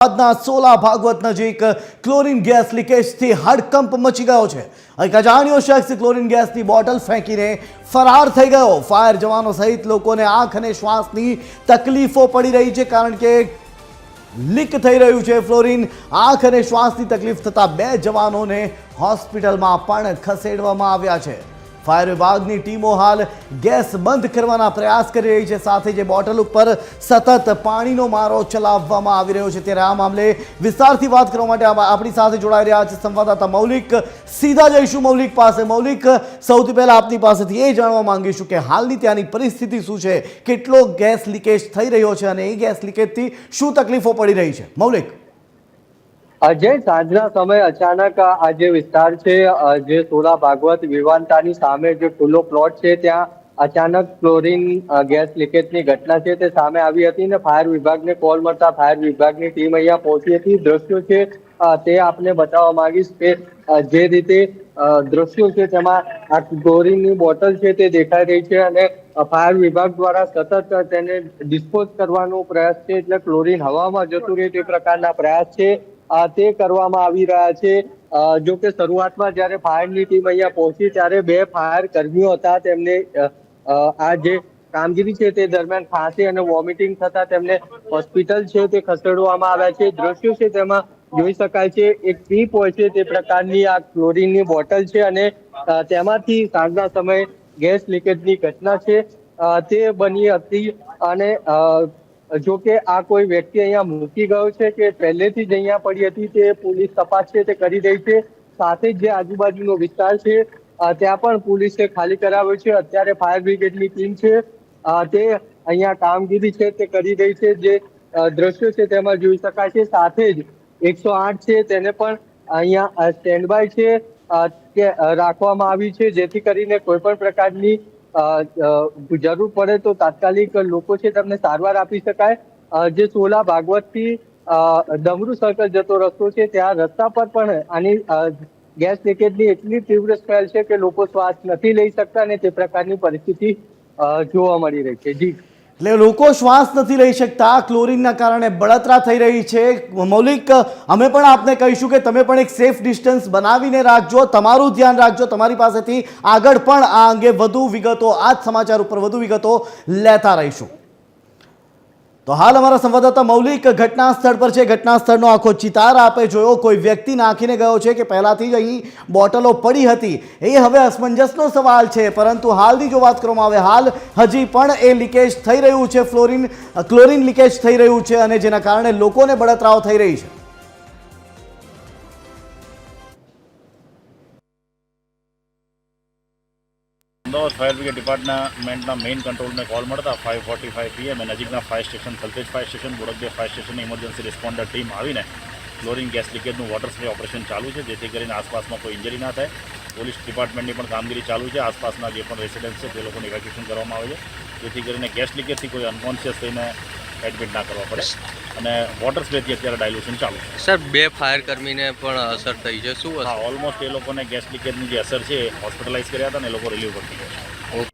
અમદાવાદના સોલા ભાગવત નજીક chlorine gas લીકેજથી હડકંપ મચી ગયો છે। એક અજાણ્યો શખ્સ ક્લોરીન ગેસની બોટલ ફેંકીને ફરાર થઈ ગયો। ફાયર જવાનો સહિત લોકોને આંખ અને શ્વાસની તકલીફો પડી રહી છે, કારણ કે લીક થઈ રહ્યું છે ફ્લોરીન। આંખ અને શ્વાસની તકલીફ થતા 2 જવાનોને હોસ્પિટલમાં પણ ખસેડવામાં આવ્યા છે। ફાયર વિભાગની ટીમો હાલ ગેસ બંધ કરવાના પ્રયાસ કરી રહી છે, સાથે જ બોટલ ઉપર સતત પાણીનો મારો ચલાવવામાં આવી રહ્યો છે। ત્યારે આ મામલે વિસ્તારથી વાત કરવા માટે આપણી સાથે જોડાઈ રહ્યા છે સંવાદદાતા મૌલિક। સીધા જઈશું મૌલિક પાસે। મૌલિક, સૌથી પહેલા આપની પાસેથી એ જાણવા માંગીશું કે હાલની ત્યાંની પરિસ્થિતિ શું છે, કેટલો ગેસ લીકેજ થઈ રહ્યો છે અને એ ગેસ લીકેજથી શું તકલીફો પડી રહી છે? મૌલિક। અજય, સાંજના સમયે અચાનક આ જે વિસ્તાર છે, જે સોલા ભાગવત વિવાંતાની સામે જે ખુલ્લો પ્લોટ છે, ત્યાં અચાનક ક્લોરીન ગેસ લીકેજની ઘટના છે તે સામે આવી હતી ને ફાયર વિભાગને કોલ મળતા ફાયર વિભાગની ટીમ અહીંયા પહોંચી હતી। દ્રશ્યો છે તે આપને બતાવવા માંગીશ કે જે રીતે દ્રશ્યો છે તેમાં આ ક્લોરીનની બોટલ છે તે દેખાઈ રહી છે અને ફાયર વિભાગ દ્વારા સતત તેને ડિસ્પોઝ કરવાનો પ્રયાસ છે, એટલે ક્લોરીન હવામાં જતું રહે તે પ્રકારના પ્રયાસ છે તે કરવામાં આવી રહ્યા છે। જો કે શરૂઆતમાં જ્યારે ફાયરની ટીમ અહીંયા પહોંચી ત્યારે 2 ફાયર કર્મીઓ હતા, તેમને આ જે કામગીરી છે તે દરમિયાન ખાંસી અને વોમિટિંગ થતા તેમને હોસ્પિટલ છે તે ખસેડવામાં આવ્યા છે। દ્રશ્યો છે તેમાં જોઈ શકાય છે એક પીપ હોય છે તે પ્રકારની આ ક્લોરીનની બોટલ છે અને તેમાંથી સાંજના સમયે ગેસ લીકેજની ઘટના છે તે બની હતી અને જો કે આ કોઈ વ્યક્તિ અહીંયા મૂકી ગયો છે કે પહેલેથી જ અહીંયા પડી હતી તે પોલીસ તપાસ છે તે કરી રહી છે। સાથે જ જે આજુબાજુનો વિસ્તાર છે ત્યાં પણ પોલીસે ખાલી કરાવ્યો છે। અત્યારે ફાયર બ્રિગેડની ટીમ છે તે અહીંયા કામગીરી છે તે કરી રહી છે, જે દ્રશ્યો છે તેમાં જોઈ શકાય છે। સાથે જ 108 છે તેને પણ અહીંયા સ્ટેન્ડ બાય છે કે રાખવામાં આવી છે, જેથી કરીને કોઈ પણ પ્રકારની જરૂર પડે તો તાત્કાલિક લોકો છે તેમને સારવાર આપી શકાય। જે સોલા ભાગવતથી ડમરૂ સર્કલ જતો રસ્તો છે, ત્યાં રસ્તા પર પણ આની ગેસ લીકેજની એટલી તીવ્ર સ્મેલ છે કે લોકો શ્વાસ નથી લઈ શકતા અને તે પ્રકારની પરિસ્થિતિ જોવા મળી રહી છે। જી, એટલે લોકો શ્વાસ નથી લઈ શકતા, ક્લોરીનના કારણે બળતરા થઈ રહી છે। મૌલિક, અમે પણ આપને કહીશું કે તમે પણ એક સેફ ડિસ્ટન્સ બનાવીને રાખજો, તમારું ધ્યાન રાખજો, તમારી પાસેથી આગળ પણ આ અંગે વધુ વિગતો, આ જ સમાચાર ઉપર વધુ વિગતો લેતા રહીશું। તો હાલ અમારા સંવાદદાતા મૌલિક ઘટના સ્થળ પર છે। ઘટના સ્થળનો આખો ચિતાર આપે જોયો। કોઈ વ્યક્તિ નાખીને ગયો છે કે પહેલાથી જ અહીં બોટલો પડી હતી, એ હવે અસમંજસનો સવાલ છે। પરંતુ હાલની જો વાત કરવામાં આવે, હાલ હજી પણ એ લીકેજ થઈ રહ્યું છે, ક્લોરીન લીકેજ થઈ રહ્યું છે અને જેના કારણે લોકોને બળતરાઓ થઈ રહી છે। અમદાવાદ ફાયર બ્રિગેડ ડિપાર્ટમેન્ટના મેઇન કંટ્રોલને કોલ મળતા 5:45 PM નજીકના fire station Thaltej fire station, Bodakdev fire સ્ટેશનની ઇમરજન્સી રિસ્પોન્ડર ટીમ આવીને ક્લોરીન ગેસ લીકેજનું વોટર સ્પ્રે ઓપરેશન ચાલુ છે, જેથી કરીને આસપાસમાં કોઈ ઇન્જરી ના થાય। પોલીસ ડિપાર્ટમેન્ટની પણ કામગીરી ચાલુ છે। આસપાસના જે પણ રેસિડન્ટ્સ છે તે લોકોને ઇવેક્યુએશન કરવામાં આવે છે, જેથી કરીને ગેસ લીકેજથી કોઈ અનકોન્શિયસ થઈને એડમિટ ના કરવા પડે અને વોટર સ્પ્રેથી અત્યારે ડાયલ્યુશન ચાલુ છે। સર, 2 ફાયર કર્મીને પણ અસર થઈ છે, શું? હા, ઓલમોસ્ટ એ લોકોને ગેસ લીકેજની જે અસર છે હોસ્પિટલાઇઝ કર્યા હતા ને એ લોકો રિલીવ કરી ગયા છે।